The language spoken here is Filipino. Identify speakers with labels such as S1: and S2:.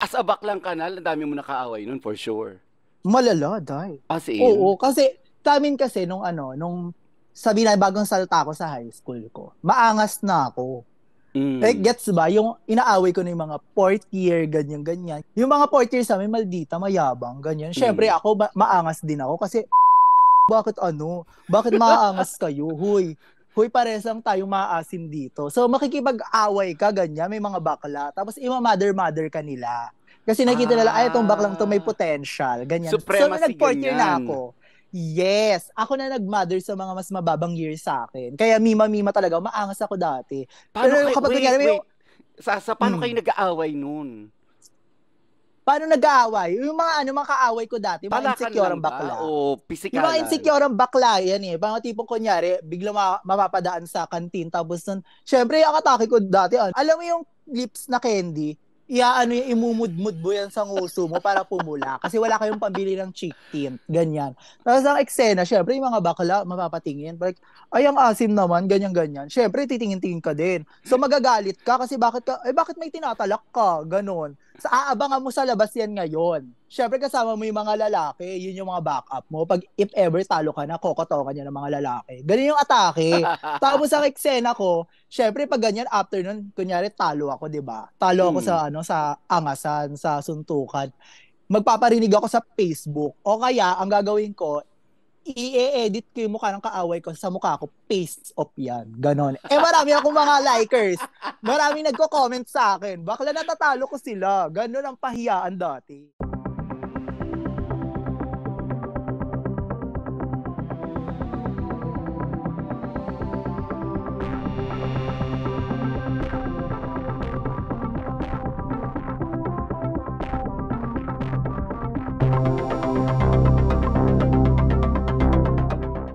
S1: As a baklang kanal, ang dami mo nakaaway nun for sure.
S2: Malala, day.
S1: As in?
S2: Oo, kasi tamin kasi nung ano, nung sabi na bagong salta ako sa high school ko, maangas na ako. Like,
S1: Mm.
S2: gets ba? Yung inaaway ko na yung mga fourth year, ganyan-ganyan. Yung mga fourth year sa amin, maldita, mayabang, ganyan. Syempre,
S1: Mm.
S2: ako, maangas din ako kasi, bakit ano? Bakit maaangas kayo? Huy, huy, pares lang tayo maasim dito. So, makikipag-away ka, ganyan, may mga bakla. Tapos, ima-mother-mother ka nila. Kasi nakita nila, ay, itong baklang to may
S1: Ah,
S2: potential, ganyan. So, nung
S1: supremacy
S2: nag-fourth year na
S1: ganyan.
S2: ako, yes, ako na nag-mother sa mga mas mababang years sa akin. Kaya mima-mima talaga, maangas ako dati.
S1: Paano
S2: Pero
S1: kayo,
S2: kapag
S1: wait,
S2: kunyari may
S1: wait. Paano kayo
S2: mm,
S1: nag-aaway nun?
S2: paano nag-aaway? Yung mga ano, mga kaaway ko dati, mga
S1: Talakan
S2: insecure
S1: lang
S2: ang
S1: ba?
S2: bakla.
S1: O
S2: Yung mga
S1: pisikalan?
S2: insecure ang bakla, yan eh. Mga tipong kunyari, biglang mapapadaan sa kantin. Tapos nun, syempre, ang atake ko dati, alam mo yung lips na candy, iaano yung imumudmud mo yan sa nguso mo para pumula. Kasi wala kayong pambili ng cheek tint. Ganyan. Tapos ang eksena, syempre, yung mga bakla, mapapatingin. Like, ay, ang asim naman, ganyan-ganyan. Syempre, titingin-tingin ka din. So, magagalit ka kasi bakit may tinatalak ka? Ganon. Sa aabangan mo sa labas yan ngayon. Syempre kasama mo yung mga lalaki, yun yung mga backup mo. Pag if ever talo ka na, kokotokan niya ng mga lalaki. Ganun yung atake. Tapos ang eksena ko, syempre pag ganyan, after nun, kunyari talo ako, di ba? Talo ako
S1: Mm.
S2: sa, ano, sa angasan, sa suntukan. Magpaparinig ako sa Facebook. O kaya, ang gagawin ko, i-edit ko yung mukha ng kaaway ko sa mukha ko, paste off yan. Ganon. Eh marami akong mga likers. Maraming nagko-comment sa akin. Bakla natatalo ko sila. Ganon ang pahiyaan dati.